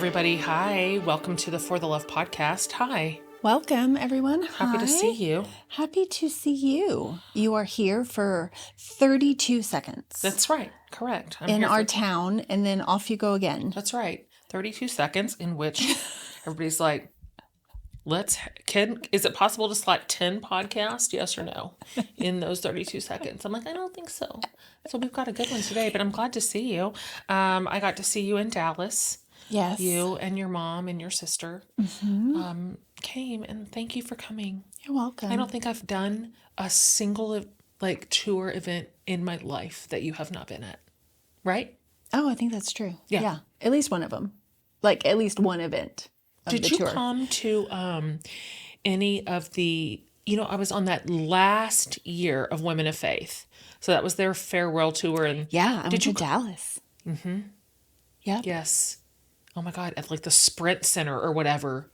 everybody. Hi. Welcome to the For the Love podcast. Hi. Welcome, everyone. Happy to see you. Happy to see you. You are here for 32 seconds. That's right. Correct. I'm in here our town, and then off you go again. That's right. 32 seconds in which everybody's like, is it possible to slot 10 podcasts? Yes or no? In those 32 seconds. I'm like, I don't think so. So we've got a good one today, but I'm glad to see you. I got to see you in Dallas. Yes. You and your mom and your sister came, and thank you for coming. You're welcome. I don't think I've done a single tour event in my life that you have not been at. Right? Oh, I think that's true. Yeah. At least one of them. Like at least one event of Did the you tour. come to any of the, I was on that last year of Women of Faith. So that was their farewell tour. And Yeah, I went to Dallas. Mm-hmm. Yeah. Yes. Oh my God, at like the Sprint Center or whatever.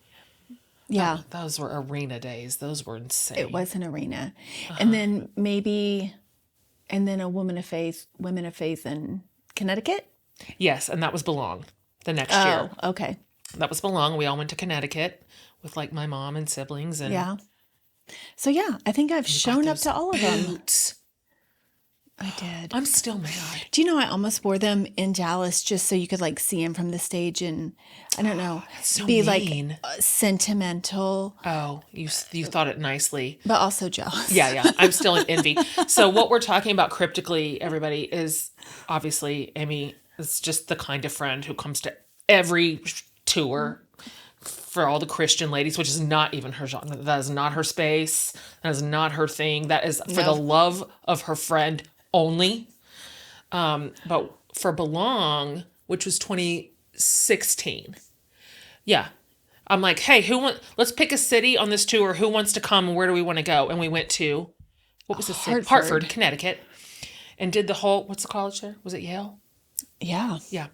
Yeah. Those were arena days. Those were insane. It was an arena. And then a Women of Faith in Connecticut? Yes, and that was Belong the next Oh, year. okay. That was Belong. We all went to Connecticut with like my mom and siblings. And Yeah. So yeah, I think I've shown up to all of them. Boots. I did. I'm still mad. Do you know I almost wore them in Dallas just so you could like see them from the stage and I don't know, so be mean. like sentimental, Oh, you thought it nicely. but also jealous. Yeah. I'm still in envy. So what we're talking about cryptically, everybody, is obviously Amy is just the kind of friend who comes to every tour for all the Christian ladies, which is not even her genre. That is not her space. That is not her thing. That is for the love of her friend only. But for Belong, which was 2016. Yeah. I'm like, hey, let's pick a city on this tour. Who wants to come and where do we want to go? And we went to, what was the city? Hartford, Connecticut. And did the whole, what's the college there? Was it Yale? Yeah. Yeah.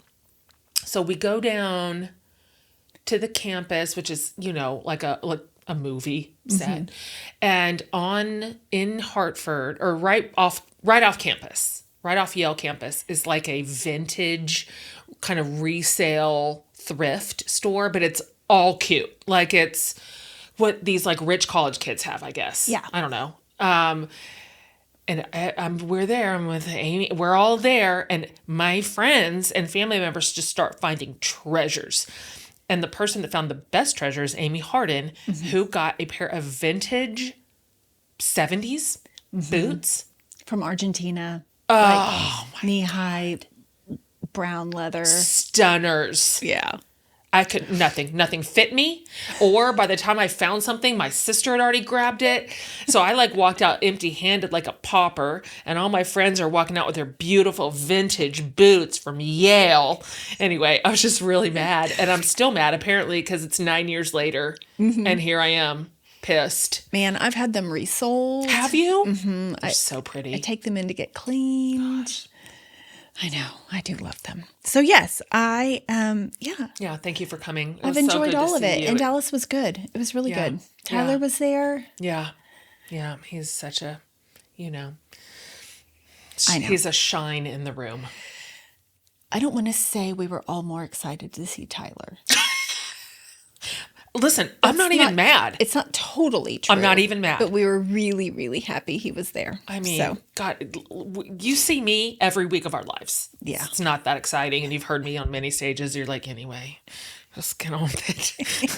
So we go down to the campus, which is, like a movie set. And in Hartford, or right off campus, right off Yale campus, is like a vintage kind of resale thrift store, but it's all cute. Like it's what these like rich college kids have, I guess. Yeah. I don't know. And we're there. I'm with Amy. We're all there. And my friends and family members just start finding treasures. And the person that found the best treasure is Amy Harden, who got a pair of vintage 70s boots. From Argentina. Oh, like knee-high brown leather. Stunners. Yeah. Nothing fit me. Or by the time I found something, my sister had already grabbed it. So I like walked out empty-handed like a pauper, and all my friends are walking out with their beautiful vintage boots from Yale. Anyway, I was just really mad, and I'm still mad apparently because it's 9 years later, and here I am, pissed. Man, I've had them resold. Have you? Mm-hmm. They're so pretty. I take them in to get cleaned. Gosh. I know. I do love them. So yes, yeah. Yeah, thank you for coming. I've enjoyed all of it. And Dallas was good. It was really good. Tyler was there. Yeah. Yeah. He's such a, I know. He's a shine in the room. I don't want to say we were all more excited to see Tyler. Listen, I'm not even mad. It's not totally true. I'm not even mad. But we were really, really happy he was there. I mean, God, you see me every week of our lives. Yeah. It's not that exciting. And you've heard me on many stages. You're like, anyway, just get on with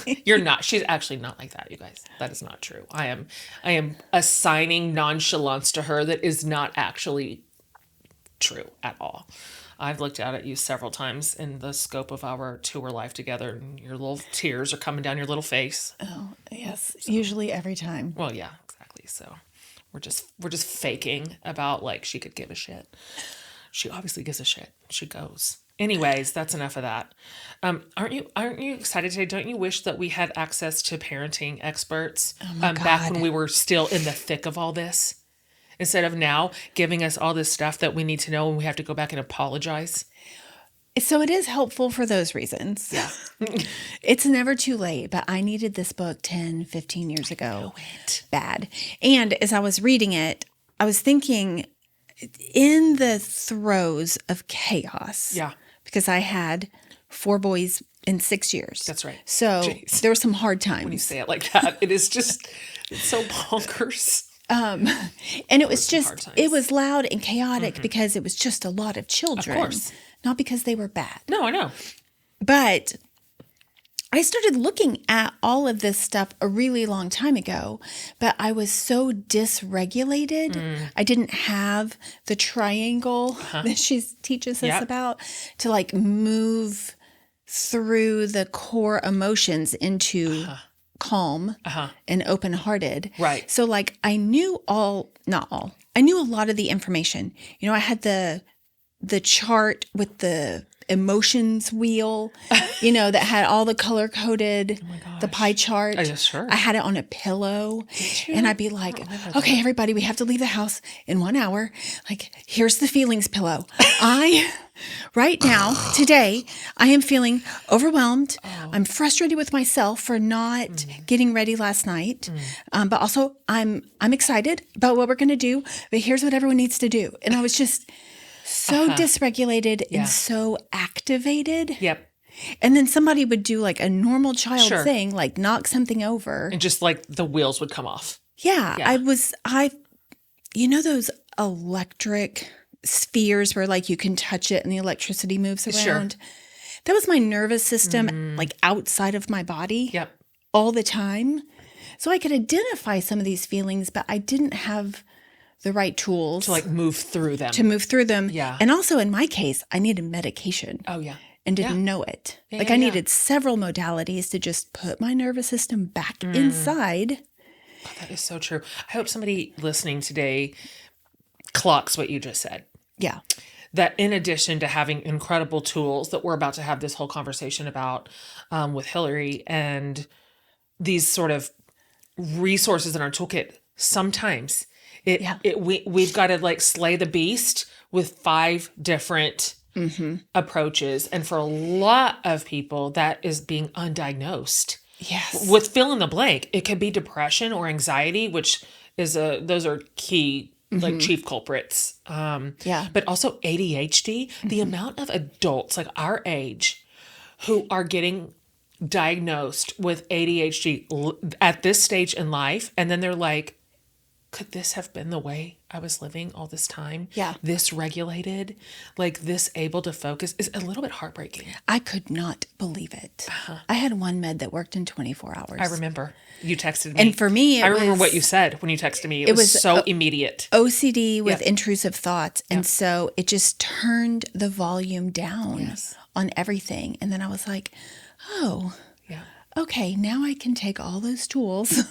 it. You're not. She's actually not like that, you guys. That is not true. I am assigning nonchalance to her that is not actually true at all. I've looked out at you several times in the scope of our tour life together, and your little tears are coming down your little face. Oh, yes. So, usually every time. Well, yeah, exactly. So we're just faking about like she could give a shit. She obviously gives a shit. She goes. Anyways, that's enough of that. Aren't you excited today? Don't you wish that we had access to parenting experts back when we were still in the thick of all this? Instead of now giving us all this stuff that we need to know and we have to go back and apologize. So it is helpful for those reasons. Yeah. It's never too late, but I needed this book 10, 15 years ago. I know it. Bad. And as I was reading it, I was thinking in the throes of chaos. Yeah. Because I had 4 boys in 6 years. That's right. So Jeez. there were some hard When you times. say it like that, it is just, it's so bonkers. And it was just, it was loud and chaotic because it was just a lot of children. Of course. Not because they were bad. No, I know. But I started looking at all of this stuff a really long time ago, but I was so dysregulated. I didn't have the triangle that she teaches us about to like move through the core emotions into calm and open-hearted. Right. So like I knew I knew a lot of the information. You know, I had the chart with the emotions wheel, you know, that had all the color coded, the pie chart. Oh, yeah, sure. I had it on a pillow and I'd be like, okay, everybody, we have to leave the house in 1 hour. Like, here's the feelings pillow. Right now, today, I am feeling overwhelmed. I'm frustrated with myself for not getting ready last night. But also I'm excited about what we're going to do, but here's what everyone needs to do. And I was just so dysregulated and so activated. Yep. And then somebody would do like a normal child thing, like knock something over. And just like the wheels would come off. Yeah. You know, those electric spheres where like you can touch it and the electricity moves around. Sure. That was my nervous system, like outside of my body all the time. So I could identify some of these feelings, but I didn't have the right tools to like move through them. Yeah. And also in my case, I needed medication. Oh, yeah. And didn't know it. I needed several modalities to just put my nervous system back inside. Oh, that is so true. I hope somebody listening today clocks what you just said. Yeah. That in addition to having incredible tools that we're about to have this whole conversation about with Hilary and these sort of resources in our toolkit, sometimes we've got to like slay the beast with 5 different approaches. And for a lot of people, that is being undiagnosed. Yes. With fill in the blank, it could be depression or anxiety, which is those are key, like chief culprits. But also ADHD, the amount of adults like our age who are getting diagnosed with ADHD at this stage in life. And then they're like, could this have been the way I was living all this time? Yeah. This regulated, like this able to focus is a little bit heartbreaking. I could not believe it. I had one med that worked in 24 hours. I remember you texted me. And for me, I remember what you said when you texted me. It was so immediate. OCD with intrusive thoughts. And so it just turned the volume down on everything. And then I was like, oh, okay, now I can take all those tools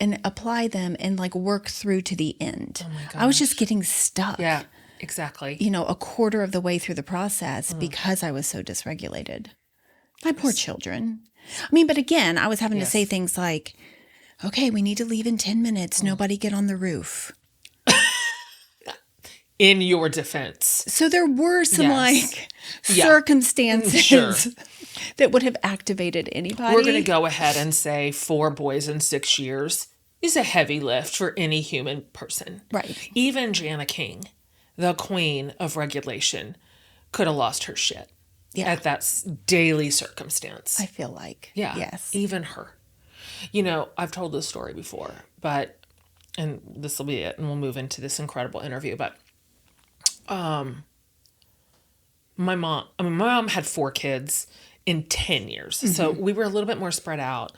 and apply them and like work through to the end. Oh my gosh. I was just getting stuck. Yeah, exactly. You know, a quarter of the way through the process because I was so dysregulated. My poor children. I mean, but again, I was having to say things like, okay, we need to leave in 10 minutes. Nobody get on the roof. In your defense. So there were some like circumstances that would have activated anybody. We're going to go ahead and say 4 boys in 6 years is a heavy lift for any human person. Right. Even Jana King, the queen of regulation, could have lost her shit at that daily circumstance. I feel like. Yeah. Yes. Even her. You know, I've told this story before, and this will be it, and we'll move into this incredible interview, but my mom had 4 kids in 10 years. So we were a little bit more spread out,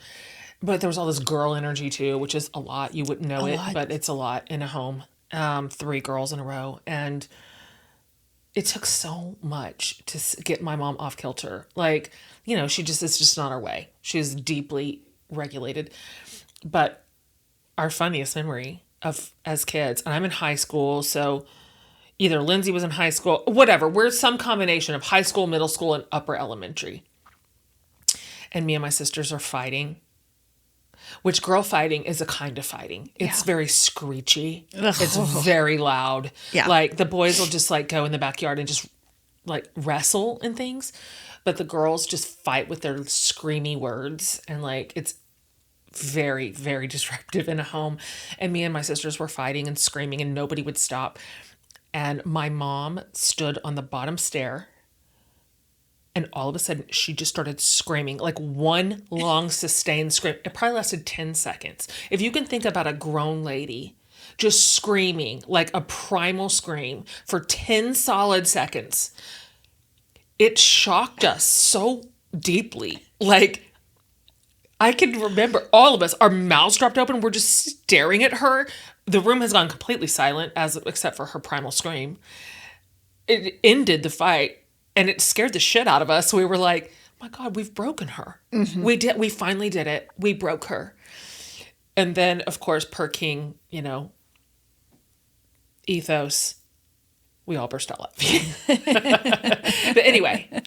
but there was all this girl energy too, which is a lot. You wouldn't know it, but it's a lot in a home. 3 girls in a row. And it took so much to get my mom off kilter. Like, you know, it's just not her way. She's deeply regulated. But our funniest memory as kids, and I'm in high school, so either Lindsay was in high school, whatever. We're some combination of high school, middle school, and upper elementary. And me and my sisters are fighting, which girl fighting is a kind of fighting. It's very screechy. It's very loud. Yeah. Like the boys will just like go in the backyard and just like wrestle and things. But the girls just fight with their screamy words. And like, it's very, very disruptive in a home. And me and my sisters were fighting and screaming and nobody would stop. And my mom stood on the bottom stair And all of a sudden, she just started screaming, like one long sustained scream. It probably lasted 10 seconds. If you can think about a grown lady just screaming like a primal scream for 10 solid seconds, it shocked us so deeply. Like, I can remember all of us, our mouths dropped open. We're just staring at her. The room has gone completely silent, except for her primal scream. It ended the fight. And it scared the shit out of us. We were like, oh my God, we've broken her. Mm-hmm. We finally did it. We broke her. And then, of course, per King, ethos, we all burst out laughing. But anyway,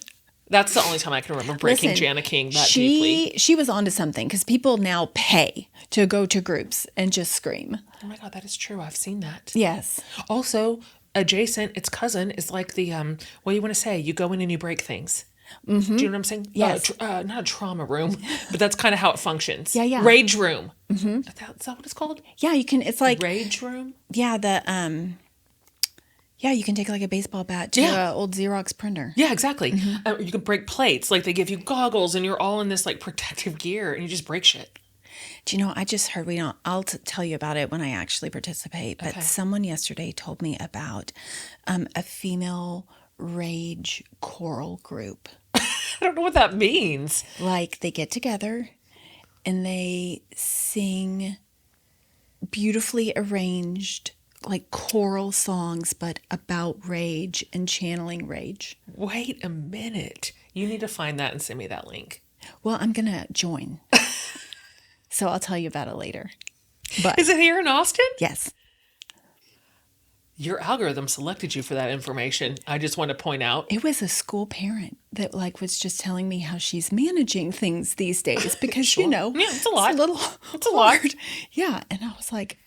that's the only time I can remember breaking Jana King that deeply. She was onto something because people now pay to go to groups and just scream. Oh my God, that is true. I've seen that. Yes. Also, adjacent, its cousin is like the, what do you want to say? You go in and you break things. Mm-hmm. Do you know what I'm saying? Yes. Not a trauma room, but that's kind of how it functions. Yeah. Rage room. Mm-hmm. Is that what it's called? Yeah, you can, it's like. Rage room? Yeah, you can take like a baseball bat to an old Xerox printer. Yeah, exactly. Mm-hmm. You can break plates. Like they give you goggles and you're all in this like protective gear and you just break shit. Do you know, I just heard, I'll tell you about it when I actually participate, but someone yesterday told me about a female rage choral group. I don't know what that means. Like they get together and they sing beautifully arranged like choral songs, but about rage and channeling rage. Wait a minute. You need to find that and send me that link. Well, I'm going to join. So I'll tell you about it later. But is it here in Austin? Yes. Your algorithm selected you for that information. I just want to point out. It was a school parent that was just telling me how she's managing things these days because, Sure. Yeah, it's a lot. It's a lot. Yeah. And I was like,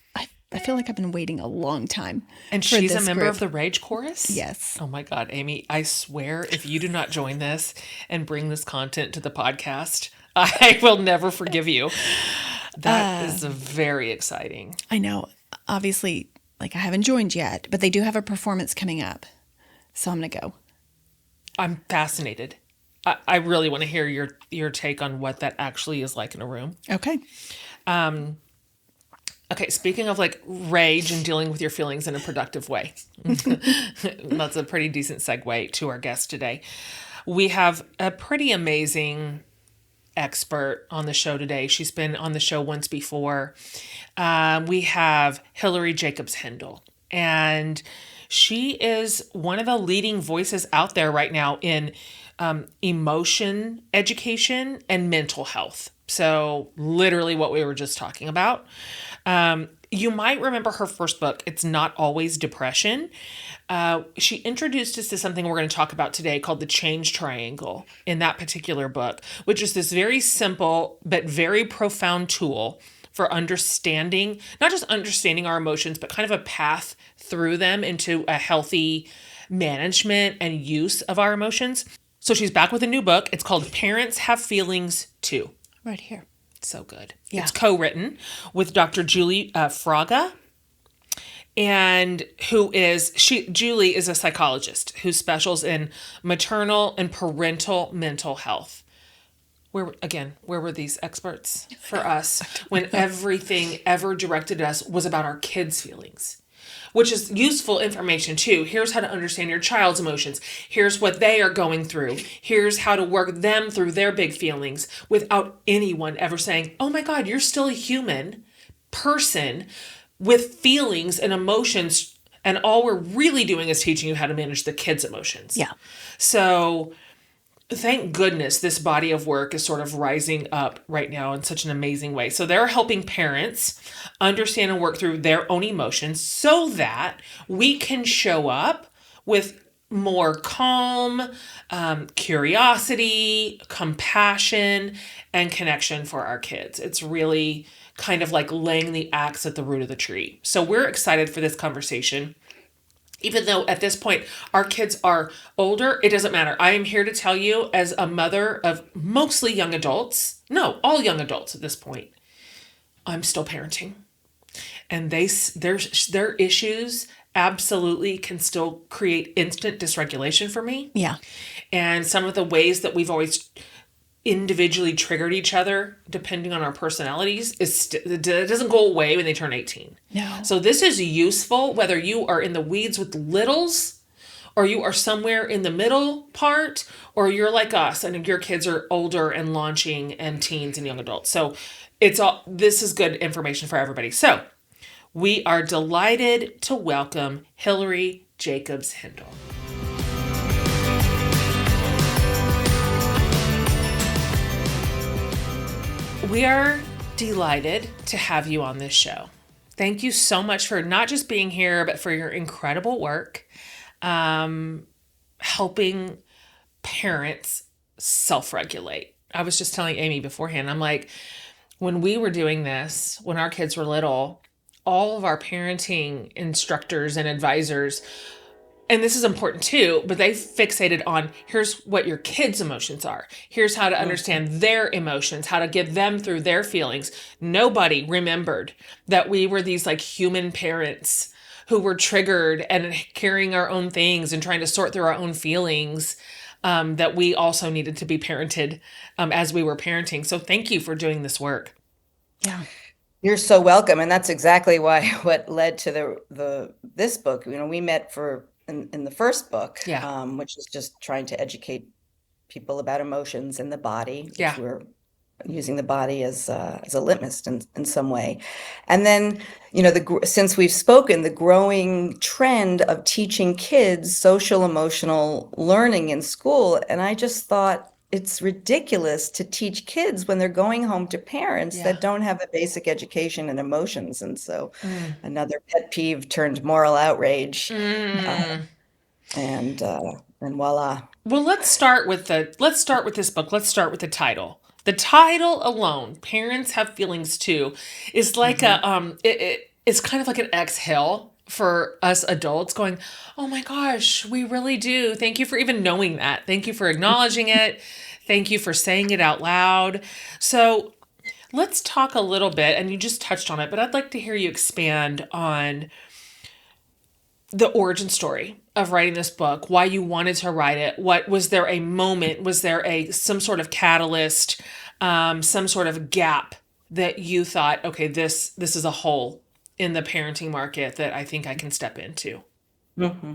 I feel like I've been waiting a long time. And for she's a this member group. of the Rage Chorus? Yes. Oh my God, Amy, I swear if you do not join this and bring this content to the podcast, I will never forgive you. That is very exciting. I know. Obviously, like I haven't joined yet, but they do have a performance coming up. So I'm going to go. I'm fascinated. I really want to hear your take on what that actually is like in a room. Okay. Okay, speaking of like rage and dealing with your feelings in a productive way. That's a pretty decent segue to our guest today. We have a pretty amazing expert on the show today. She's been on the show once before. We have Hilary Jacobs Hendel, and she is one of the leading voices out there right now in emotion education and mental health. So literally what we were just talking about. You might remember her first book, It's Not Always Depression. She introduced us to something we're going to talk about today called the change triangle in that particular book, which is this very simple but very profound tool for understanding, not just understanding our emotions, but kind of a path through them into a healthy management and use of our emotions. So she's back with a new book. It's called Parents Have Feelings Too. Right here. So good. Yeah. It's co-written with Dr. Julie Fraga, and Julie is a psychologist who specializes in maternal and parental mental health. Where were these experts for us when everything ever directed us was about our kids' feelings? Which is useful information too. Here's how to understand your child's emotions. Here's what they are going through. Here's how to work them through their big feelings without anyone ever saying, oh my God, you're still a human person with feelings and emotions. And all we're really doing is teaching you how to manage the kids' emotions. Yeah. So thank goodness this body of work is sort of rising up right now in such an amazing way. So they're helping parents understand and work through their own emotions so that we can show up with more calm, curiosity, compassion, and connection for our kids. It's really kind of like laying the axe at the root of the tree. So we're excited for this conversation. Even though at this point our kids are older, it doesn't matter. I am here to tell you as a mother of mostly young adults, no, all young adults at this point, I'm still parenting. And their issues absolutely can still create instant dysregulation for me. Yeah. And some of the ways that we've always individually triggered each other, depending on our personalities, it doesn't go away when they turn 18. No. So this is useful whether you are in the weeds with littles, or you are somewhere in the middle part, or you're like us and your kids are older and launching and teens and young adults. So this is good information for everybody. So we are delighted to welcome Hilary Jacobs Hendel. We are delighted to have you on this show. Thank you so much for not just being here, but for your incredible work helping parents self-regulate. I was just telling Amy beforehand, I'm like, when we were doing this, when our kids were little, all of our parenting instructors and advisors, and this is important too, but they fixated on here's what your kids' emotions are. Here's how to understand their emotions, how to get them through their feelings. Nobody remembered that we were these like human parents who were triggered and carrying our own things and trying to sort through our own feelings, that we also needed to be parented as we were parenting. So thank you for doing this work. Yeah. You're so welcome. And that's exactly what led to this book. We met in the first book, which is just trying to educate people about emotions and the body. Yeah. We're using the body as a litmus in some way. And then, since we've spoken, the growing trend of teaching kids social emotional learning in school. And I just thought it's ridiculous to teach kids when they're going home to parents that don't have a basic education in emotions. And so another pet peeve turned moral outrage. And voila. Well, let's start with this book. Let's start with the title. The title alone, Parents Have Feelings Too, is like it's kind of like an exhale for us adults going, oh my gosh, we really do. Thank you for even knowing that. Thank you for acknowledging it. Thank you for saying it out loud. So let's talk a little bit, and you just touched on it, but I'd like to hear you expand on the origin story of writing this book, why you wanted to write it. What was there a moment? Was there some sort of catalyst, some sort of gap that you thought, okay, this is a hole in the parenting market that I think I can step into? Mm-hmm.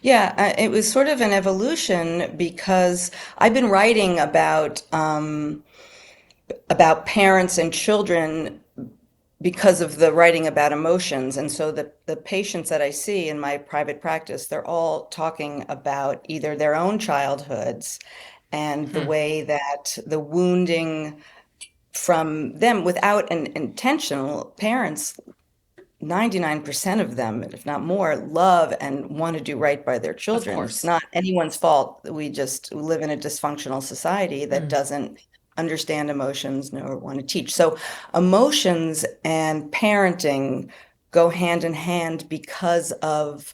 Yeah, it was sort of an evolution because I've been writing about parents and children because of the writing about emotions. And so the patients that I see in my private practice, they're all talking about either their own childhoods and the way that the wounding from them without an intentional parents, 99% of them, if not more, love and want to do right by their children. Of course. It's not anyone's fault. We just live in a dysfunctional society that doesn't understand emotions nor want to teach. So emotions and parenting go hand in hand because of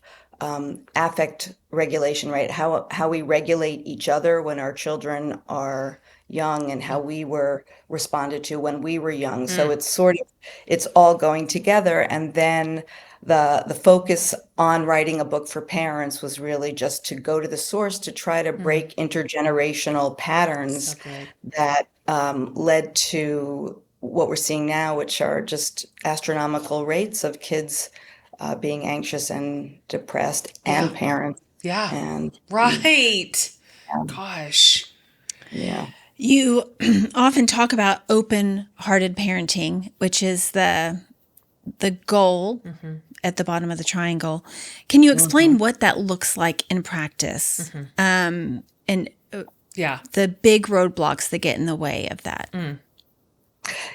affect regulation, right? How we regulate each other when our children are young and how we were responded to when we were young. So it's all going together. And then the focus on writing a book for parents was really just to go to the source to try to break intergenerational patterns that led to what we're seeing now, which are just astronomical rates of kids being anxious and depressed and parents. Yeah. And right. Gosh. Yeah. You often talk about open-hearted parenting, which is the goal at the bottom of the triangle. Can you explain what that looks like in practice? And the big roadblocks that get in the way of that.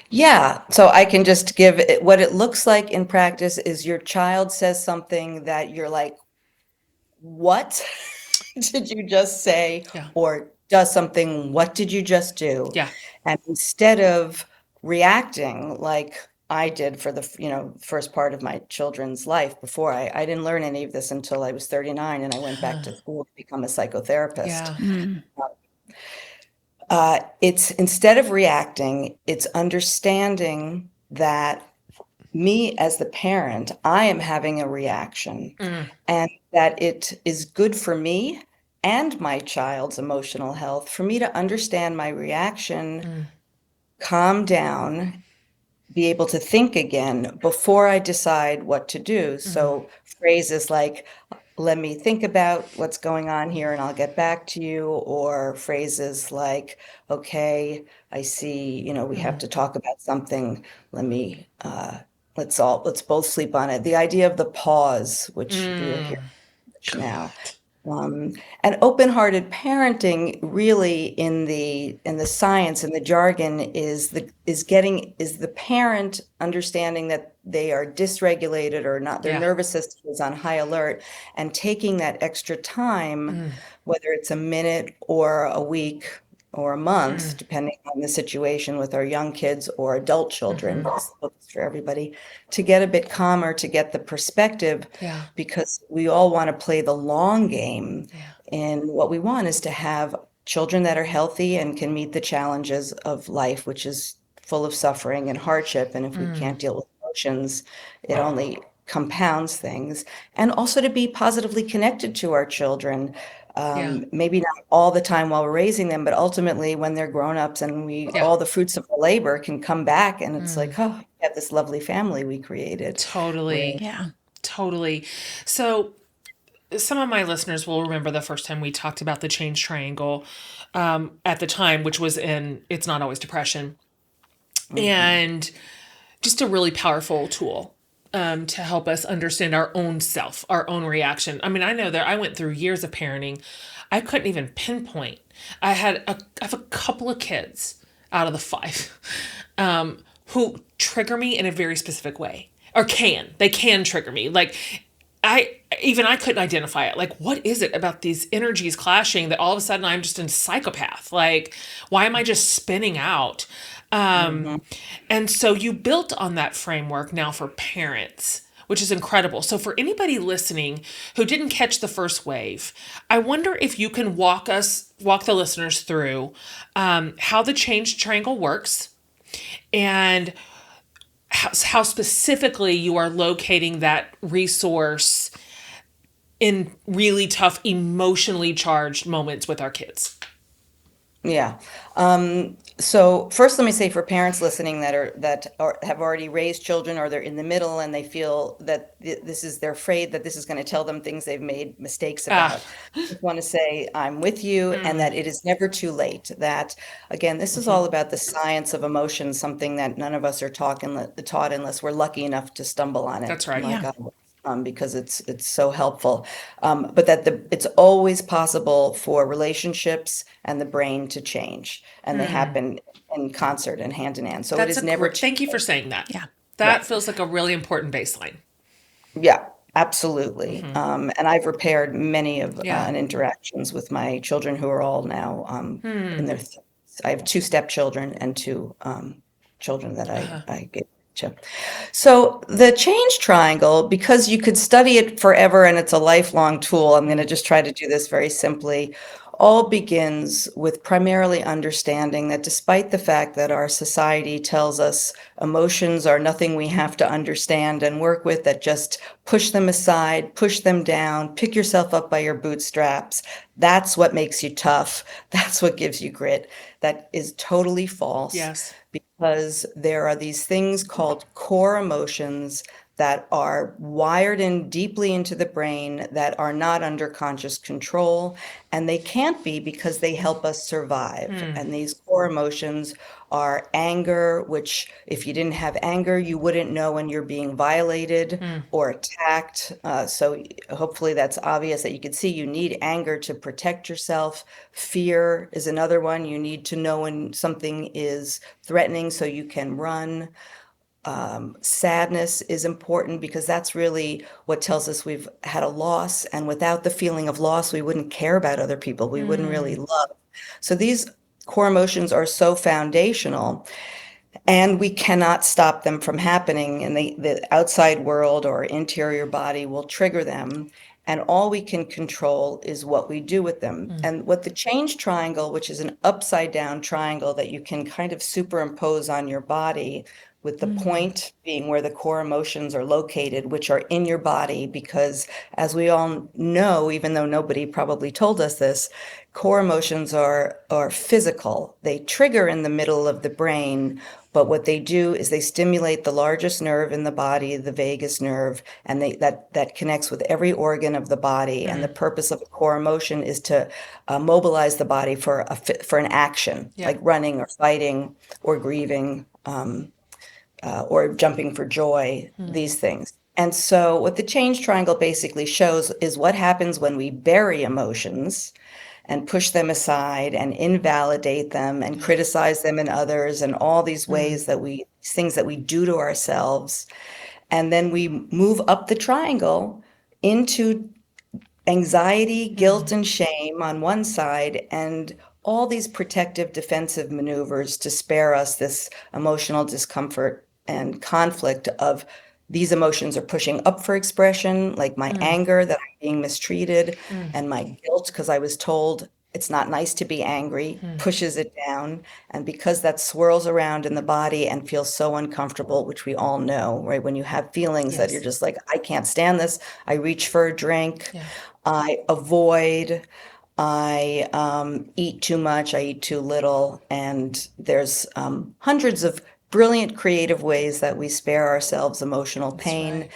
Yeah. So I can just give it, what it looks like in practice is your child says something that you're like, what did you just say? Yeah. Or does something, what did you just do? Yeah. And instead of reacting like I did for the first part of my children's life before I didn't learn any of this until I was 39 and I went back to school to become a psychotherapist. Yeah. It's instead of reacting, it's understanding that me as the parent, I am having a reaction, Mm, and that it is good for me and my child's emotional health for me to understand my reaction, mm, calm down, be able to think again before I decide what to do. mm, So phrases like, let me think about what's going on here and I'll get back to you, or phrases like, okay, I see, we have mm. to talk about something. Let me, let's both sleep on it. The idea of the pause, which we are hearing Mm. now. Good. Um, and open-hearted parenting really in the science and the jargon is the parent understanding that they are dysregulated or not, their Yeah. nervous system is on high alert, and taking that extra time, Mm, whether it's a minute or a week or a month, mm, depending on the situation with our young kids or adult children, mhm. because the book is for everybody, to get a bit calmer, to get the perspective, Yeah. because we all want to play the long game. Yeah. And what we want is to have children that are healthy and can meet the challenges of life, which is full of suffering and hardship. And if we Mm, can't deal with emotions, it only compounds things. And also to be positively connected to our children. yeah. Maybe not all the time while we're raising them, but ultimately when they're grown-ups and Yeah. all the fruits of our labor can come back, and it's Mm. like, oh, we have this lovely family we created. Where, Totally. Yeah. Totally. So some of my listeners will remember the first time we talked about the change triangle at the time, which was in It's Not Always Depression. mhm. And just a really powerful tool to help us understand our own self, our own reaction. I mean, I know that I went through years of parenting. I couldn't even pinpoint. I have a couple of kids out of the five who trigger me in a very specific way, or they can trigger me. Like I couldn't identify it. Like, what is it about these energies clashing that all of a sudden I'm just a psychopath? Like, why am I just spinning out? Um, Mhm. and so you built on that framework now for parents, which is incredible. So for anybody listening who didn't catch the first wave, I wonder if you can walk the listeners through how the change triangle works and how specifically you are locating that resource in really tough, emotionally charged moments with our kids. Yeah. So first, let me say for parents listening that have already raised children, or they're in the middle and they feel that they're afraid that this is going to tell them things they've made mistakes Ah, about. I just want to say I'm with you, and mm, that it is never too late. That again, this is mhm. all about the science of emotion, something that none of us are taught unless we're lucky enough to stumble on it. That's right. My Yeah. God. Because it's so helpful, but that it's always possible for relationships and the brain to change, and they Mm. happen in concert and hand in hand. So it That's is a never great. too Thank you for late. saying that. Yeah. Yeah, That feels like a really important baseline. yeah, absolutely. Hmm. And I've repaired many of Yeah. interactions with my children who are all now in Hmm. their. I have two stepchildren and two children that Uh-huh. I gave to. So the change triangle, because you could study it forever and it's a lifelong tool, I'm going to Mm. just try to do this very simply. All begins with primarily understanding that despite the fact that our society tells us emotions are nothing we have to understand and work with, that just push them aside, push them down, pick yourself up by your bootstraps, that's what makes you tough, that's what gives you grit. That is totally false, Yes. because there are these things called core emotions that are wired in deeply into the brain, that are not under conscious control, and they can't be because they help us survive. Mm. And these core emotions are anger, which if you didn't have anger, you wouldn't know when you're being violated Mm. or attacked. So hopefully that's obvious, that you can see you need anger to protect yourself. Fear is another one. You need to know when something is threatening so you can run. Sadness is important because that's really what tells us we've had a loss. And without the feeling of loss, we wouldn't care about other people. We wouldn't really Mm. love. So these core emotions are so foundational, and we cannot stop them from happening. And the outside world or interior body will trigger them. And all we can control is what we do with them. Mm. And what the change triangle, which is an upside down triangle that you can kind of superimpose on your body, with the point being where the core emotions are located, which are in your body, because as we all know, even though nobody probably told us this, core emotions are physical. They trigger in the middle of the brain, but what they do is they stimulate the largest nerve in the body, the vagus nerve, and that connects with every organ of the body. And the purpose of a core emotion is to mobilize the body for an action, Yeah. like running or fighting or grieving, or jumping for joy, these things. And so what the change triangle basically shows is what happens when we bury emotions and push them aside and invalidate them and criticize them in others and all these ways things that we do to ourselves. And then we move up the triangle into anxiety, guilt, and shame on one side, and all these protective defensive maneuvers to spare us this emotional discomfort and conflict of these emotions are pushing up for expression, like my anger that I'm being mistreated, and my guilt because I was told it's not nice to be angry, pushes it down. And because that swirls around in the body and feels so uncomfortable, which we all know, right? When you have feelings that you're just like, I can't stand this, I reach for a drink, I avoid, I eat too much, I eat too little, and there's hundreds of brilliant creative ways that we spare ourselves emotional pain. right.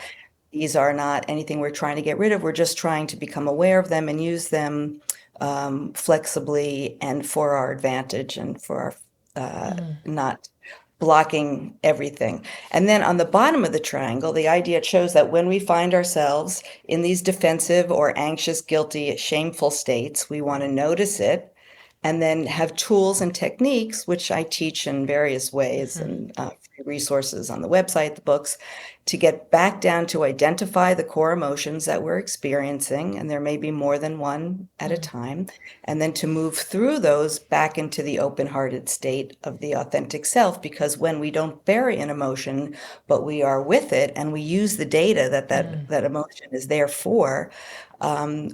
These are not anything we're trying to get rid of. We're just trying to become aware of them and use them flexibly and for our advantage and for our not blocking everything. And then on the bottom of the triangle, the idea shows that when we find ourselves in these defensive or anxious, guilty, shameful states, we want to notice it and then have tools and techniques, which I teach in various ways and resources on the website, the books, to get back down to identify the core emotions that we're experiencing, and there may be more than one at a time, and then to move through those back into the open-hearted state of the authentic self, because when we don't bury an emotion, but we are with it, and we use the data that emotion is there for,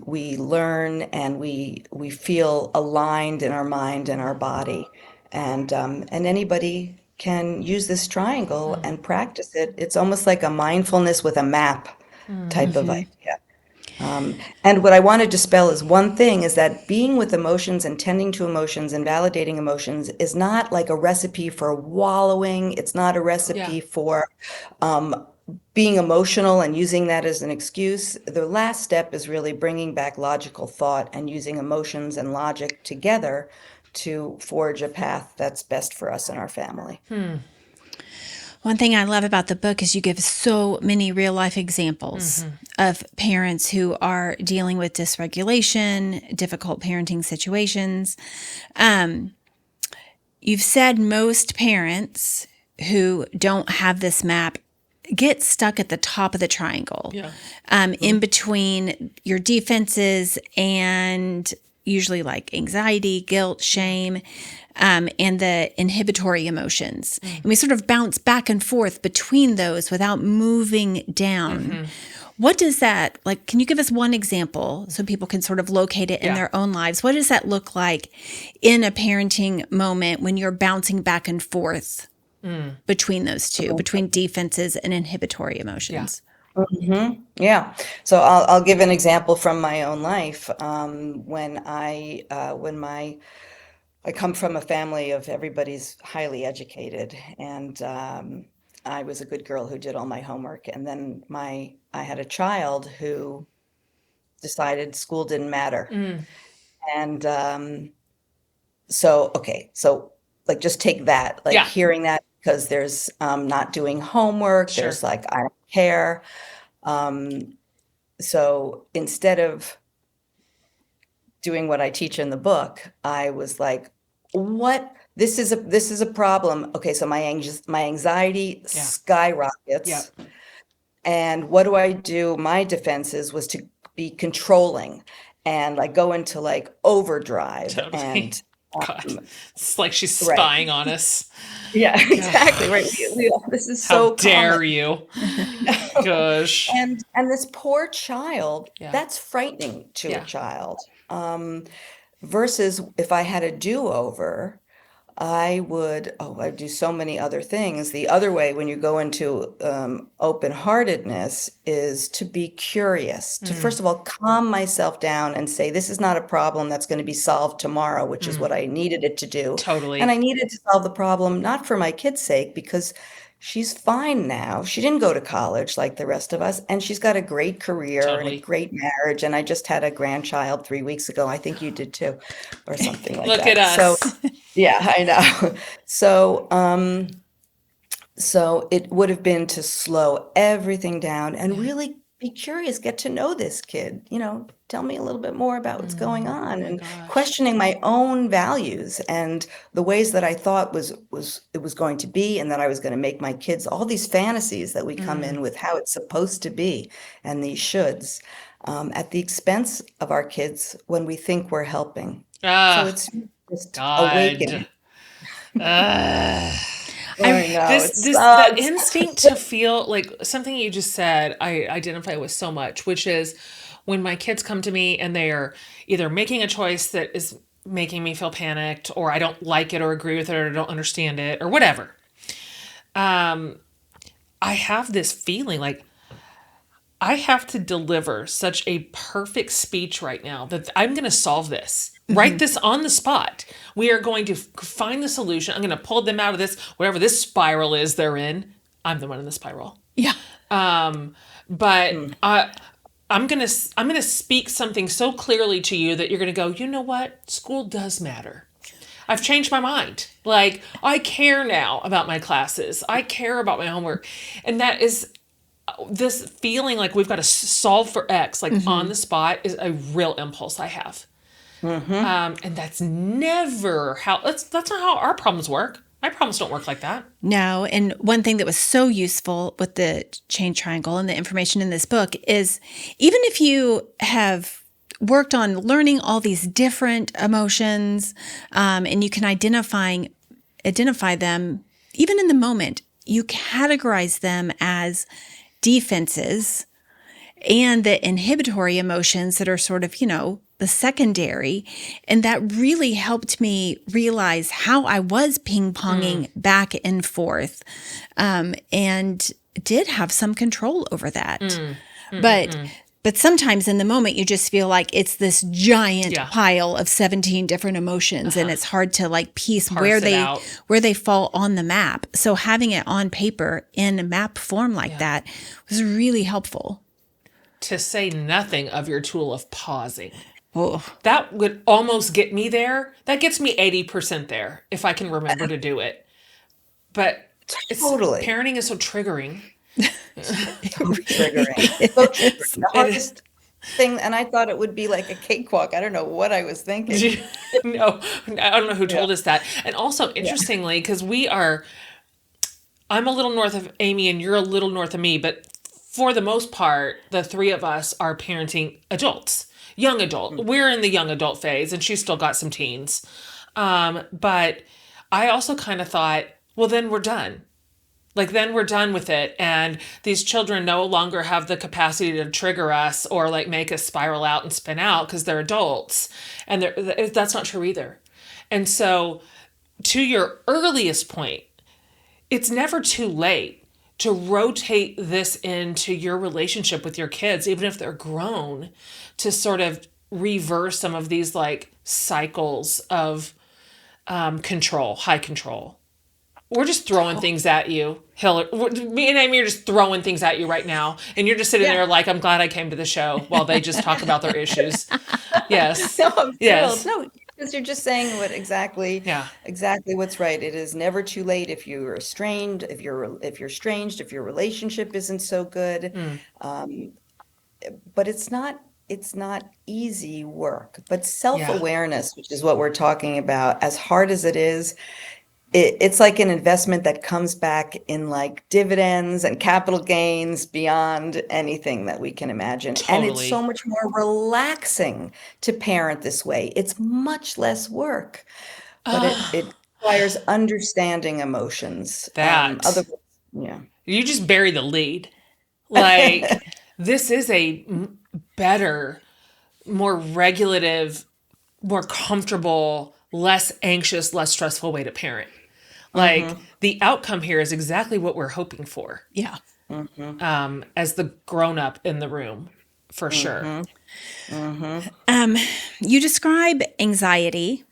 we learn and we feel aligned in our mind and our body. And anybody can use this triangle and practice it. It's almost like a mindfulness with a map type of idea. And what I want to dispel is one thing is that being with emotions and tending to emotions and validating emotions is not like a recipe for wallowing. It's not a recipe for being emotional and using that as an excuse. The last step is really bringing back logical thought and using emotions and logic together to forge a path that's best for us and our family. One thing I love about the book is you give so many real life examples of parents who are dealing with dysregulation, difficult parenting situations. You've said most parents who don't have this map get stuck at the top of the triangle, in between your defenses and usually like anxiety, guilt, shame, and the inhibitory emotions. And we sort of bounce back and forth between those without moving down. What does that, like, can you give us one example so people can sort of locate it in their own lives? What does that look like in a parenting moment when you're bouncing back and forth between those two, between defenses and inhibitory emotions? Yeah. So I'll give an example from my own life. When I come from a family of everybody's highly educated, and I was a good girl who did all my homework. And then I had a child who decided school didn't matter. And so like just take that, like hearing that, because there's not doing homework, there's like, I don't care. So instead of doing what I teach in the book, I was like, what? This is a problem. Okay, so my anxiety skyrockets. And what do I do? My defenses was to be controlling and like go into like overdrive. Totally. And God, it's like she's spying on us. Yeah, exactly. Right. This is How so dare common. you? Gosh. And this poor child, that's frightening to a child. Versus if I had a do-over, I'd do so many other things. The other way, when you go into open-heartedness, is to be curious, to first of all calm myself down and say, this is not a problem that's going to be solved tomorrow, which is what I needed it to do. And I Totally. needed to solve the problem, not for my kid's sake, because she's fine now. She didn't go to college like the rest of us, and she's got a great career and a Totally. great marriage. And I just had a grandchild 3 weeks ago. I think you did too, or something like Look at that. So us. yeah, I know. So it would have been to slow everything down and really be curious, get to know this kid, tell me a little bit more about what's going Oh on, my and gosh. questioning my own values and the ways that I thought it was going to be, and that I was going to make my kids all these fantasies that we come in with how it's supposed to be and these shoulds, at the expense of our kids when we think we're helping. So Ah, it's just God. awakening. Ah. I I know, This it this the sucks. instinct to feel like something you just said, I identify with so much, which is when my kids come to me and they are either making a choice that is making me feel panicked, or I don't like it or agree with it or don't understand it or whatever. I have this feeling like I have to deliver such a perfect speech right now that I'm going to solve this. Write this on the spot. We are going to find the solution. I'm going to pull them out of this, whatever this spiral is they're in. I'm the one in the spiral. yeah. But I'm gonna speak something so clearly to you that you're gonna go, you know what? School does matter. I've changed my mind. Like, I care now about my classes. I care about my homework. And that is this feeling like we've got to solve for X, like on the spot, is a real impulse I have. Hmm. And that's never how, that's not how our problems work. My problems don't work like that. No, and one thing that was so useful with the chain triangle and the information in this book is even if you have worked on learning all these different emotions, and you can identify them even in the moment, you categorize them as defenses and the inhibitory emotions that are sort of, the secondary. And that really helped me realize how I was ping ponging back and forth, and did have some control over that. But but sometimes in the moment you just feel like it's this giant Yeah. pile of 17 different emotions, and it's hard to like piece Parse it out. where they fall on the map. So having it on paper in map form like that was really helpful. To say nothing of your tool of pausing. Oh, That would almost get me there. That gets me 80% there if I can remember to do it. But Totally. parenting is so triggering. So triggering. So triggering. The It is. hardest thing, and I thought it would be like a cakewalk. I don't know what I was thinking. No, I don't know who Yeah. told us that. And also, interestingly, because I'm a little north of Amy and you're a little north of me, but for the most part, the three of us are parenting adults, young adult. We're in the young adult phase, and she's still got some teens. But I also kind of thought, well, then we're done. Like, then we're done with it. And these children no longer have the capacity to trigger us or like make us spiral out and spin out because they're adults. And that's not true either. And so, to your earliest point, it's never too late to rotate this into your relationship with your kids, even if they're grown, to sort of reverse some of these like cycles of control, high control. We're just throwing things at you. Me and Amy are just throwing things at you right now. And you're just sitting Yeah. there like, I'm glad I came to the show while they just talk about their issues. Yes. No, I'm thrilled. Yes. No, because you're just saying Yeah. exactly what's right. It is never too late if you're estranged, if you're estranged, if your relationship isn't so good. But it's not easy work. But Yeah. self-awareness, which is what we're talking about, as hard as it is, it's like an investment that comes back in like dividends and capital gains beyond anything that we can imagine. And it's so Totally. much more relaxing to parent this way. It's much less work, but it requires understanding emotions. That. Otherwise, yeah. You just bury the lead. Like, this is a better, more regulative, more comfortable less anxious, less stressful way to parent. Like the outcome here is exactly what we're hoping for Yeah. as the grown up in the room, for sure. You describe anxiety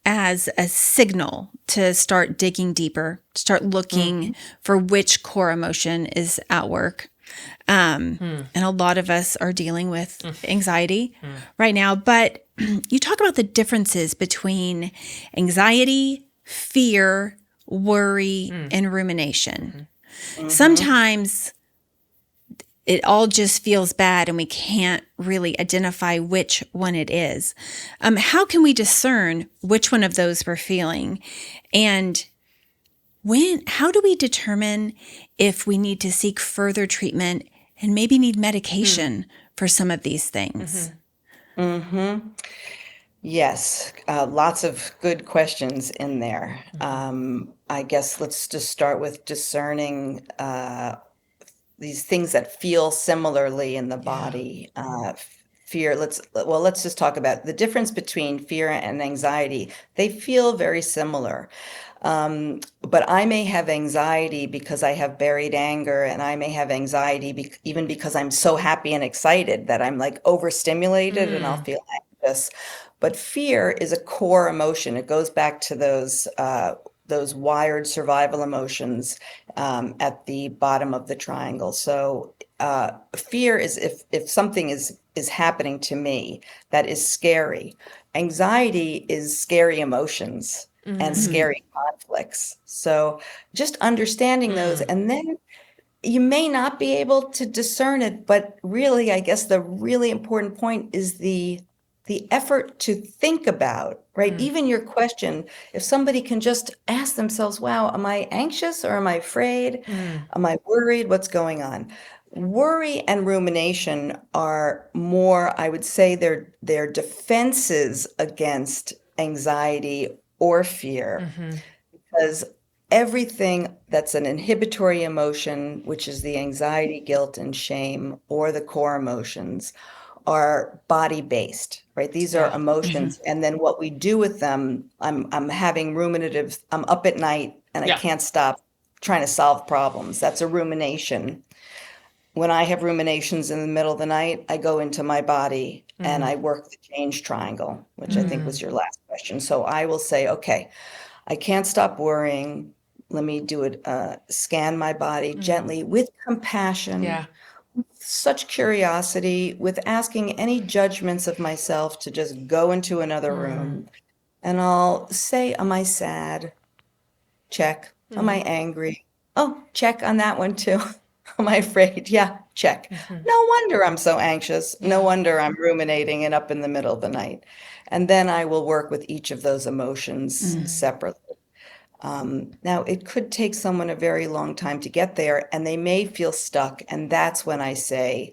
as a signal to start digging deeper, start looking for which core emotion is at work. And a lot of us are dealing with anxiety right now. But you talk about the differences between anxiety, fear, worry, and rumination. Sometimes it all just feels bad and we can't really identify which one it is. How can we discern which one of those we're feeling? And how do we determine if we need to seek further treatment and maybe need medication for some of these things? Yes, lots of good questions in there. I guess let's just start with discerning these things that feel similarly in the body. Fear, let's just talk about the difference between fear and anxiety. They feel very similar. But I may have anxiety because I have buried anger, and I may have anxiety even because I'm so happy and excited that I'm like overstimulated and I'll feel anxious. But fear is a core emotion. It goes back to those wired survival emotions at the bottom of the triangle. So fear is if something is happening to me that is scary. Anxiety is scary emotions and scary conflicts. So just understanding those, and then you may not be able to discern it, but really, I guess the really important point is the effort to think about, right? Even your question, if somebody can just ask themselves, wow, am I anxious or am I afraid? Am I worried? What's going on? Worry and rumination are more, I would say they're defenses against anxiety or fear, because everything that's an inhibitory emotion, which is the anxiety, guilt, and shame, or the core emotions, are body based, right? These are emotions. And then what we do with them, I'm having ruminative, I'm up at night and I can't stop trying to solve problems. That's a rumination. When I have ruminations in the middle of the night, I go into my body and I work the change triangle, which I think was your last question. So I will say, okay, I can't stop worrying. Let me do it, scan my body gently with compassion, such curiosity, with asking any judgments of myself to just go into another room. And I'll say, am I sad? Check. Am I angry? Oh, check on that one too. Am I afraid? Yeah, check. No wonder I'm so anxious. No wonder I'm ruminating and up in the middle of the night. And then I will work with each of those emotions separately. Now, it could take someone a very long time to get there, and they may feel stuck. And that's when I say,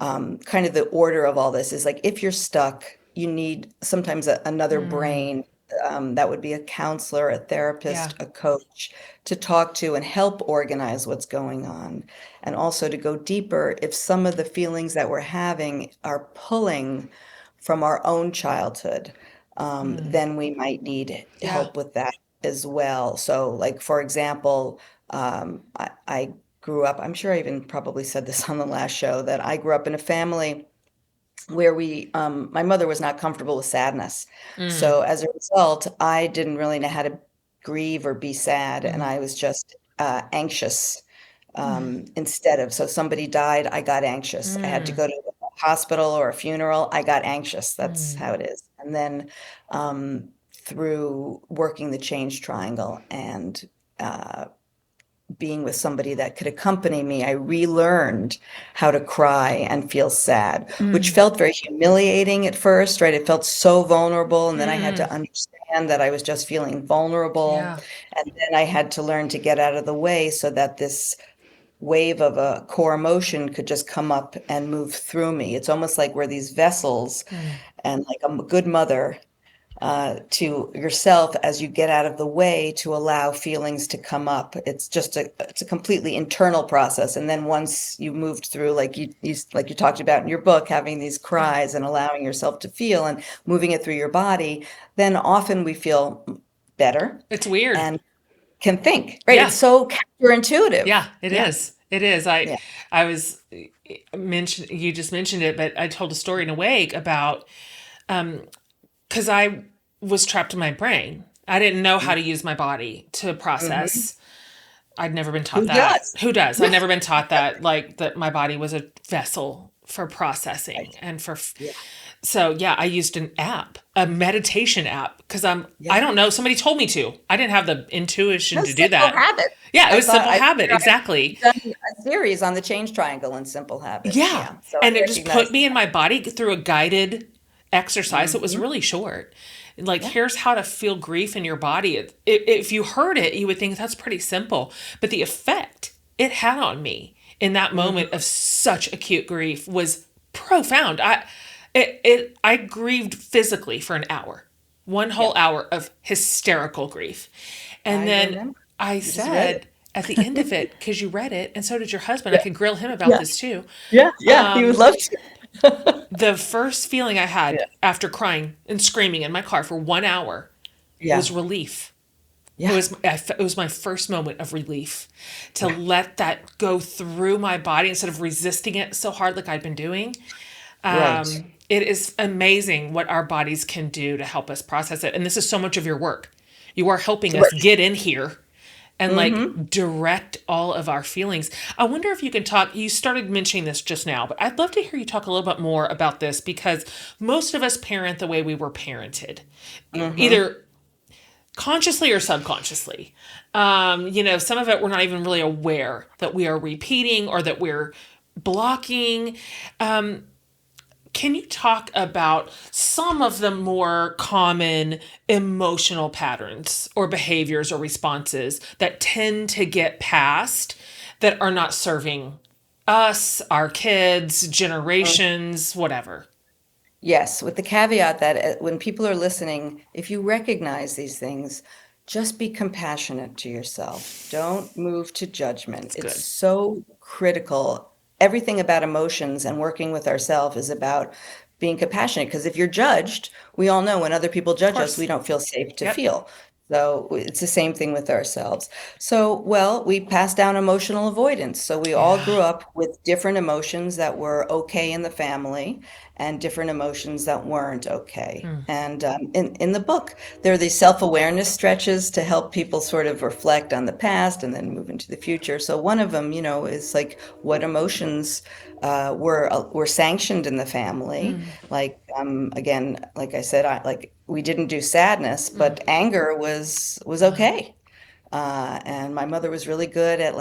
kind of the order of all this is like, if you're stuck, you need sometimes another brain. That would be a counselor, a therapist, a coach to talk to and help organize what's going on. And also to go deeper, if some of the feelings that we're having are pulling from our own childhood, then we might need help with that as well. So, like, for example, I grew up, I'm sure I even probably said this on the last show, that I grew up in a family where my mother was not comfortable with sadness. So as a result, I didn't really know how to grieve or be sad. And I was just anxious instead of, so somebody died, I got anxious. I had to go to a hospital or a funeral, I got anxious. That's how it is. And then through working the change triangle and being with somebody that could accompany me, I relearned how to cry and feel sad, which felt very humiliating at first, right? It felt so vulnerable. And then I had to understand that I was just feeling vulnerable. And then I had to learn to get out of the way so that this wave of a core emotion could just come up and move through me. It's almost like we're these vessels, and like a good mother to yourself as you get out of the way to allow feelings to come up. It's a completely internal process. And then once you moved through, like you talked about in your book, having these cries and allowing yourself to feel and moving it through your body, then often we feel better It's weird. and can think, right? Yeah. It's so counterintuitive. Yeah, it Yeah. is. It is. I Yeah. I was mentioned you just mentioned it, but I told a story in Awake about because I was trapped in my brain. I didn't know how to use my body to Mhm. process. I'd never been taught Who that. does? Who does? I'd never been taught that, like that my body was a vessel for processing Right. and for. Yeah. So yeah, I used an app, a meditation app, because Yeah. I don't know. Somebody told me to. I didn't have the intuition No, to do simple that. habit. Yeah, it was simple I habit. Exactly. I've done a series on the change triangle and simple habits. Yeah. Yeah. So And I it just put recognize. me in my body through a guided exercise. It was Mhm. really short. Like, Yeah. here's how to feel grief in your body. If you heard it, you would think that's pretty simple. But the effect it had on me in that Mhm. moment of such acute grief was profound. I grieved physically for an hour, one whole Yep. hour of hysterical grief. And I then remember. I You just read said it. at the end of it, because you read it, and so did your husband, I Yeah. could grill him about Yeah. this too. Yeah. Yeah. He would Um, love to. the first feeling I Yeah. had after crying and screaming in my car for 1 hour Yeah. was relief. It Yeah. was it was my first moment of relief to let that go through my body instead of resisting it so hard like I'd been doing. Right. It is amazing what our bodies can do to help us process it. And this is so much of your work. You are helping us Right. get in here and like Mm-hmm. direct all of our feelings. I wonder if you can talk, you started mentioning this just now, but I'd love to hear you talk a little bit more about this because most of us parent the way we were parented, Mm-hmm. either consciously or subconsciously. Some of it we're not even really aware that we are repeating or that we're blocking. Can you talk about some of the more common emotional patterns or behaviors or responses that tend to get passed that are not serving us, our kids, generations, whatever? Yes, with the caveat that when people are listening, if you recognize these things, just be compassionate to yourself. Don't move to judgment. That's It's good. so critical. Everything about emotions and working with ourselves is about being compassionate because if you're judged, we all know when other people Of judge us, we course. don't feel safe to Yep. feel. So it's the same thing with ourselves. So, well, we pass down emotional avoidance. So we all Yeah. grew up with different emotions that were okay in the family and different emotions that weren't okay. Mm. And in the book, there are these self-awareness stretches to help people sort of reflect on the past and then move into the future. So one of them, is like what emotions were sanctioned in the family. Mm. Like again, like I said, we didn't do sadness, Mm. but anger was Uh, okay. And my mother was really good at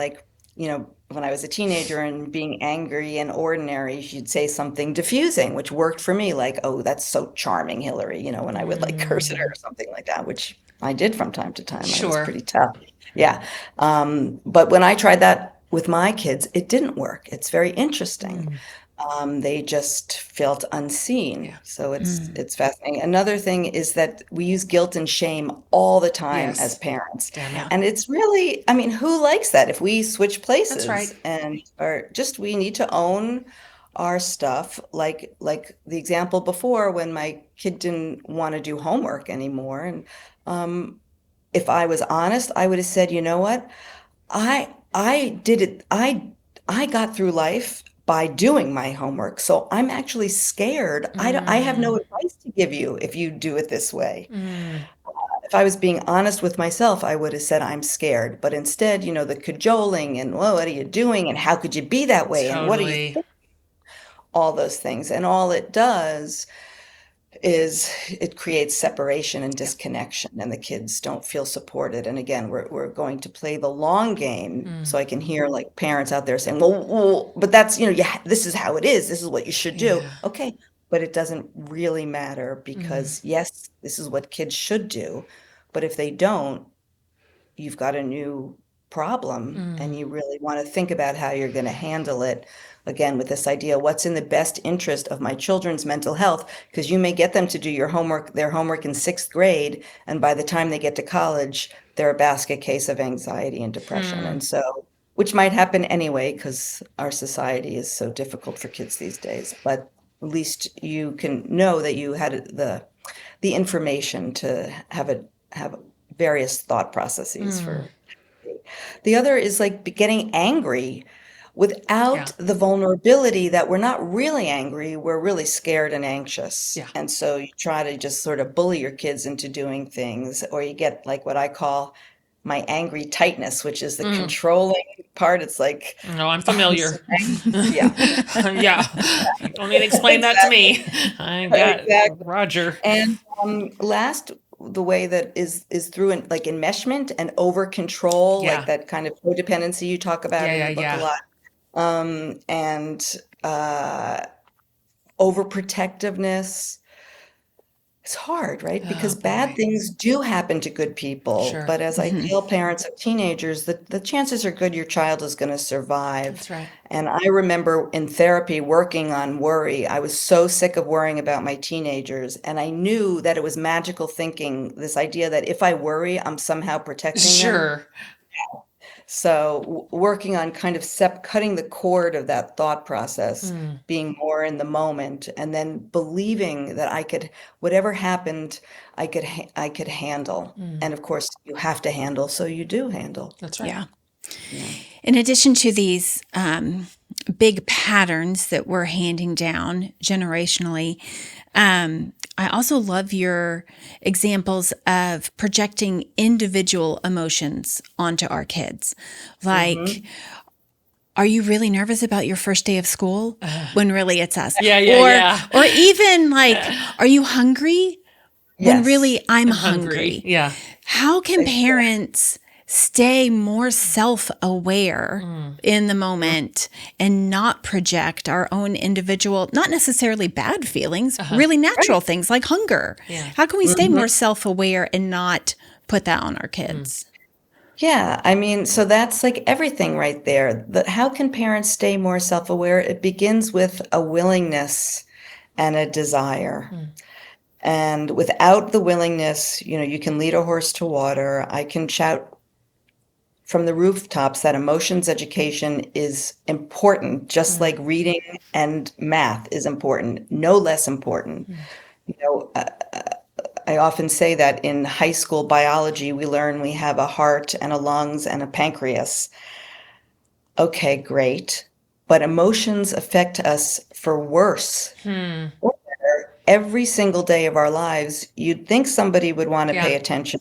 when I was a teenager and being angry and ordinary, she'd say something diffusing, which worked for me, like, "Oh, that's so charming, Hillary," when I would like curse at her mm. or something like that, which I did from time to time. I was Sure. pretty tough. Yeah. But when I tried that with my kids, it didn't work. It's very interesting. Mm. They just felt unseen. Yeah. So it's Mm. it's fascinating. Another thing is that we use guilt and shame all the time as Yes. parents. Damn yeah. And it's really, I mean, who likes that? If we switch That's places right. and or just we need to own our stuff, like the example before when my kid didn't want to do homework anymore. And um, if I was honest, I would have said, you know what? I did it. I got through life by doing my homework. So I'm actually scared. I have no Mm. advice to give you if you do it this way. Mm. If I was being honest with myself, I would have said I'm scared. But instead, the cajoling and, well, what are you doing? And how could you be that way? And what are you Totally. thinking? All those things. And all it does is it creates separation and Yep. disconnection, and the kids don't feel supported. And again, we're going to play the long game. Mm. So I can hear like parents out there saying, well, but that's, yeah, this is how it is. This is what you should do. Yeah. Okay. But it doesn't really matter Mm. because yes, this is what kids should do. But if they don't, you've got a new problem and you really want to think about how you're going to handle it, again, with this idea, what's in the best interest of my children's mental health? Because you may get them to do their homework in sixth grade, and by the time they get to college, they're a basket case of anxiety and depression. And so, which might happen anyway, because our society is so difficult for kids these days. But at least you can know that you had the information to have various thought processes for. The other is like getting angry without Yeah. the vulnerability that we're not really angry, we're really scared and anxious. Yeah. And so you try to just sort of bully your kids into doing things, or you get like what I call my angry tightness, which is the controlling part. It's like, No, I'm "Oh, I'm so familiar. angry." Yeah, Yeah. You don't need to explain that to me. I got exactly. Roger. And last, the way that is through like enmeshment and over control, Yeah. like that kind of codependency you talk about in the book a Yeah. lot, and overprotectiveness. It's hard, right? Oh Because bad boy. things do happen to good people. Sure. But as I tell parents of teenagers, the chances are good your child is going to survive. That's right. And I remember in therapy working on worry. I was so sick of worrying about my teenagers. And I knew that it was magical thinking, this idea that if I worry, I'm somehow protecting them. Sure. So working on kind of cutting the cord of that thought process, being more in the moment, and then believing that whatever happened, I could handle. And of course, you have to handle, so you do handle. That's right. Yeah. Yeah. In addition to these big patterns that we're handing down generationally, I also love your examples of projecting individual emotions onto our kids. Like, are you really nervous about your first day of school? When really it's us. Yeah. Or even like, are you hungry? When Yes. really I'm Hungry. hungry. Yeah. How can parents stay more self-aware in the moment and not project our own individual, not necessarily bad feelings, really natural things like hunger? Yeah. How can we stay more self-aware and not put that on our kids? Yeah, I mean, so that's like everything right there. How can parents stay more self-aware? It begins with a willingness and a desire. And without the willingness, you can lead a horse to water. I can shout from the rooftops that emotions education is important, just like reading and math is important, no less important. You know, I often say that in high school biology, we learn we have a heart and a lungs and a pancreas. Okay, great. But emotions affect us for worse or better every single day of our lives. You'd think somebody would want to pay Yeah. attention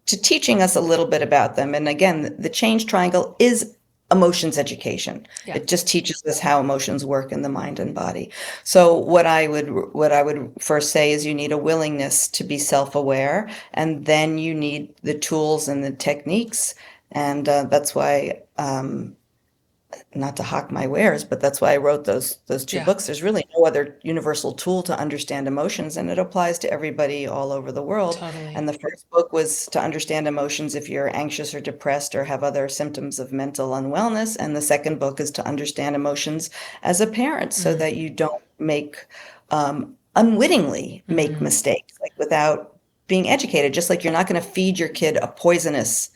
to teaching us a little bit about them. And again, the change triangle is emotions education. Yeah. It just teaches us how emotions work in the mind and body. So what I would first say is you need a willingness to be self-aware, and then you need the tools and the techniques. And that's why, not to hawk my wares, but that's why I wrote those two Yeah. books. There's really no other universal tool to understand emotions, and it applies to everybody all over the world. Totally. And the first book was to understand emotions if you're anxious or depressed or have other symptoms of mental unwellness. And the second book is to understand emotions as a parent so that you don't unwittingly make mistakes, like without being educated. Just like you're not going to feed your kid a poisonous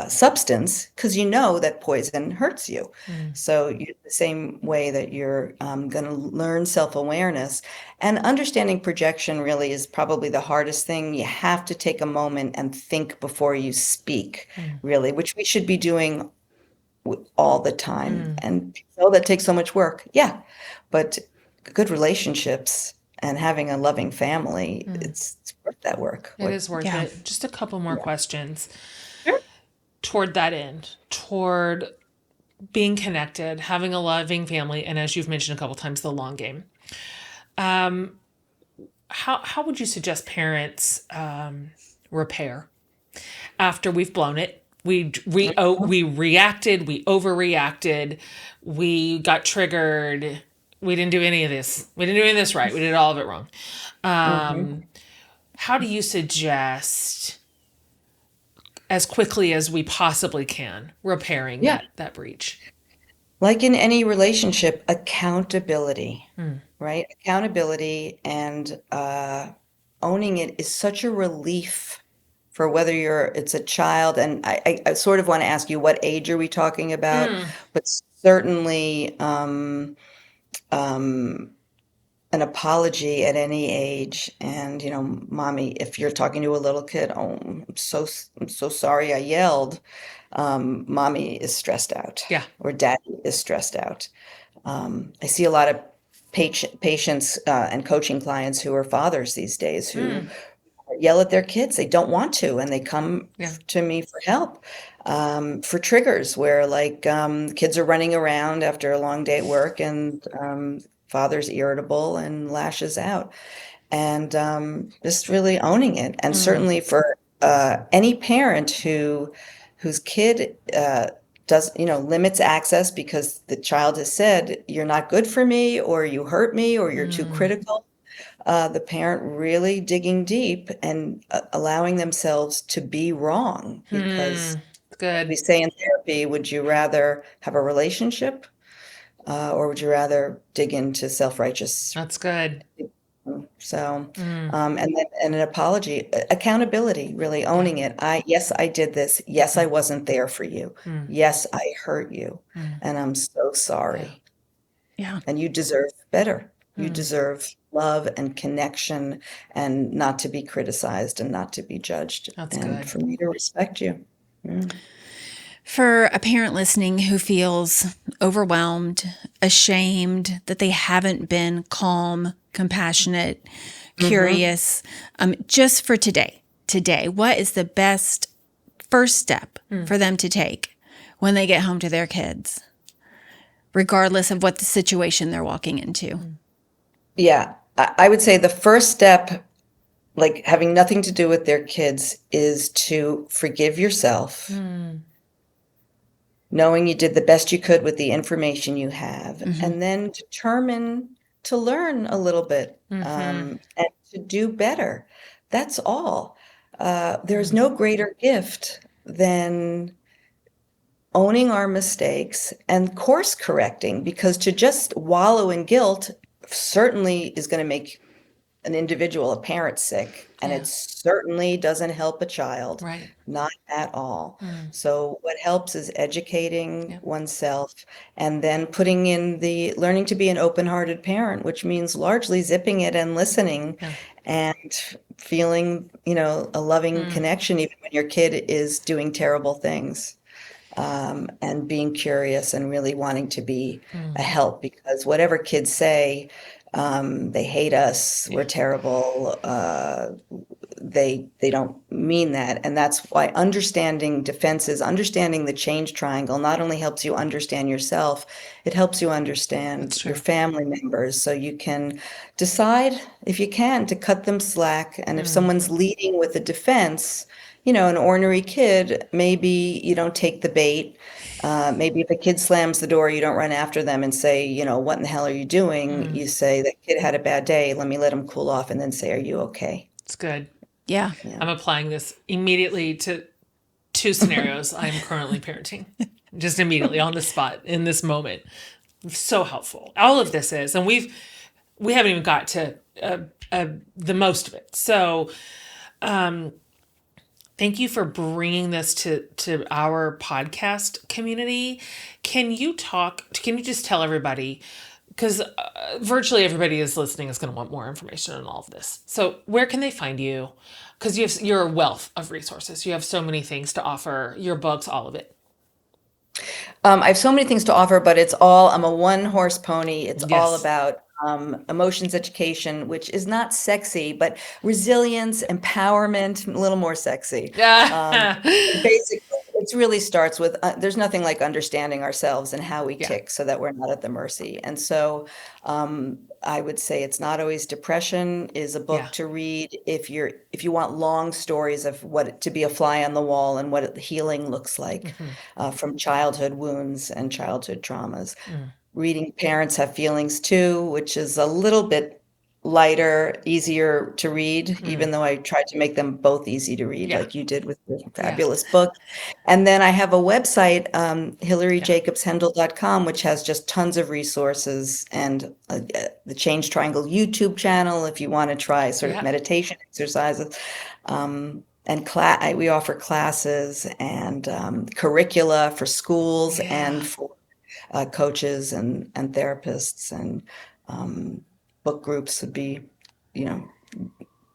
substance because you know that poison hurts you. So the same way that you're going to learn self-awareness, and understanding projection really is probably the hardest thing. You have to take a moment and think before you speak, really, which we should be doing all the time. And so that takes so much work. Yeah. But good relationships and having a loving family, it's worth that work. It is worth Yeah. it. Just a couple more questions. Sure. Toward that end, toward being connected, having a loving family, and as you've mentioned a couple times, the long game. How would you suggest parents repair after we've blown it? We reacted, we overreacted, we got triggered. We didn't do any of this. We didn't do any of this right. We did all of it wrong. How do you suggest as quickly as we possibly can, repairing Yeah. that breach. Like in any relationship, accountability, right? Accountability and owning it is such a relief for whether it's a child. And I sort of want to ask you, what age are we talking about? But certainly um, an apology at any age. And, mommy, if you're talking to a little kid, oh, I'm so sorry I yelled. Mommy is stressed out, Yeah. or daddy is stressed out. I see a lot of patients and coaching clients who are fathers these days who yell at their kids. They don't want to, and they come to me for help, for triggers where, like, kids are running around after a long day at work, and father's irritable and lashes out. And just really owning it. And certainly for any parent whose kid does, limits access because the child has said, you're not good for me, or you hurt me, or you're too critical. The parent really digging deep and allowing themselves to be wrong, because Good. we say in therapy, would you rather have a relationship, or would you rather dig into self-righteous? That's good. So, and an apology, accountability, really owning it. Yes, I did this. Yes, I wasn't there for you. Yes, I hurt you, and I'm so sorry. Yeah. And you deserve better. You deserve love and connection, and not to be criticized and not to be judged. That's and good. for me to respect you. For a parent listening who feels overwhelmed, ashamed that they haven't been calm, compassionate, curious, just for today, what is the best first step for them to take when they get home to their kids, regardless of what the situation they're walking into? Yeah, I would say the first step, like having nothing to do with their kids, is to forgive yourself, knowing you did the best you could with the information you have, and then determine to learn a little bit, and to do better. That's all. There's no greater gift than owning our mistakes and course correcting, because to just wallow in guilt certainly is going to make an individual, a parent, sick, and it certainly doesn't help a child. Right. Not at all. So what helps is educating oneself, and then putting in the learning to be an open-hearted parent, which means largely zipping it and listening, and feeling, a loving connection even when your kid is doing terrible things. And being curious and really wanting to be a help, because whatever kids say, they hate us, we're terrible, they don't mean that. And that's why understanding defenses, understanding the change triangle, not only helps you understand yourself, it helps you understand your family members, so you can decide, if you can, to cut them slack. And if someone's leading with a defense, an ornery kid, maybe you don't take the bait. Maybe if a kid slams the door, you don't run after them and say, what in the hell are you doing? You say, that kid had a bad day. Let me let him cool off, and then say, are you okay? It's good. Yeah. I'm applying this immediately to 2 scenarios I'm currently parenting. Just immediately on the spot in this moment. So helpful. All of this is, and we haven't even got to the most of it. So, thank you for bringing this to our podcast community. Can you just tell everybody, because virtually everybody is listening is going to want more information on all of this. So where can they find you? Because you're a wealth of resources. You have so many things to offer, your books, all of it. I have so many things to offer, but I'm a one-horse pony. It's all about emotions education, which is not sexy, but resilience, empowerment, a little more sexy. Basically, it really starts with, there's nothing like understanding ourselves and how we tick, so that we're not at the mercy. And so I would say It's Not Always Depression is a book to read if you want long stories of what to be a fly on the wall and what healing looks like, from childhood wounds and childhood traumas. Reading Parents Have Feelings Too, which is a little bit lighter, easier to read, even though I tried to make them both easy to read, Yeah. like you did with your fabulous book. And then I have a website, hilaryjacobshendel.com, which has just tons of resources, and the Change Triangle YouTube channel if you want to try sort of meditation exercises. And we offer classes and curricula for schools and for coaches and therapists, and book groups would be,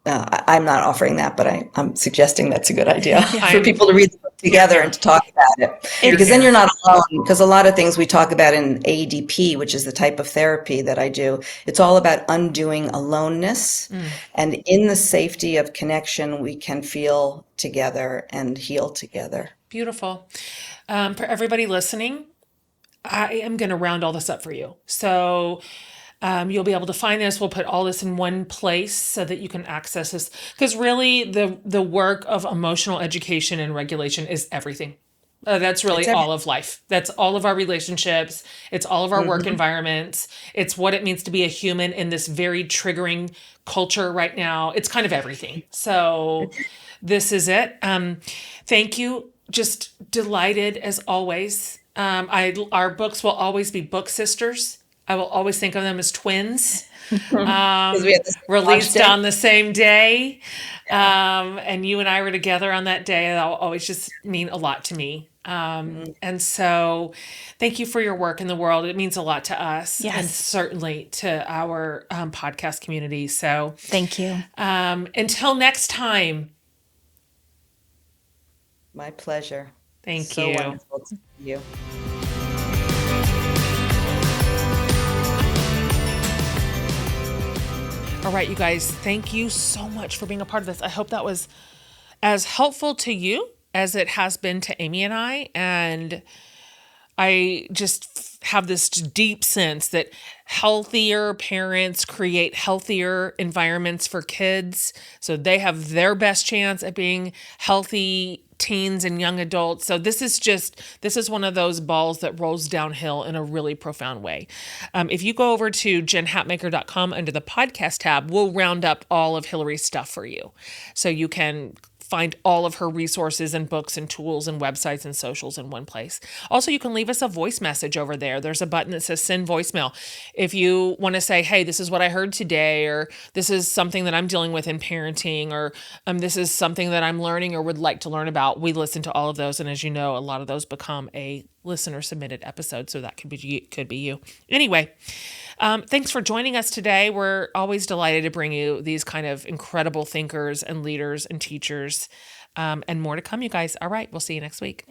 I'm not offering that, but I'm suggesting that's a good idea for people to read the book together and to talk about it. Because then you're not alone. Because a lot of things we talk about in ADP, which is the type of therapy that I do, it's all about undoing aloneness. And in the safety of connection, we can feel together and heal together. Beautiful. For everybody listening, I am going to round all this up for you. So you'll be able to find this. We'll put all this in one place so that you can access this. Because really, the work of emotional education and regulation is everything. That's really all of life. That's all of our relationships. It's all of our work environments. It's what it means to be a human in this very triggering culture right now. It's kind of everything. So this is it. Thank you. Just delighted as always. Our books will always be book sisters. I will always think of them as twins, released on the same day. And you and I were together on that day. That'll always just mean a lot to me. And so thank you for your work in the world. It means a lot to us and certainly to our podcast community. So thank you. Until next time. My pleasure. Thank you. So wonderful to see you. All right, you guys, thank you so much for being a part of this. I hope that was as helpful to you as it has been to Amy and I. And I just have this deep sense that healthier parents create healthier environments for kids, so they have their best chance at being healthy teens and young adults. So this is one of those balls that rolls downhill in a really profound way. If you go over to jenhatmaker.com under the podcast tab, we'll round up all of Hilary's stuff for you. So you can find all of her resources and books and tools and websites and socials in one place. Also, you can leave us a voice message over there. There's a button that says send voicemail. If you want to say, hey, this is what I heard today, or this is something that I'm dealing with in parenting, or this is something that I'm learning or would like to learn about, we listen to all of those. And as you know, a lot of those become a listener submitted episode. So that could be you. Anyway, thanks for joining us today. We're always delighted to bring you these kind of incredible thinkers and leaders and teachers, and more to come, you guys. All right. We'll see you next week.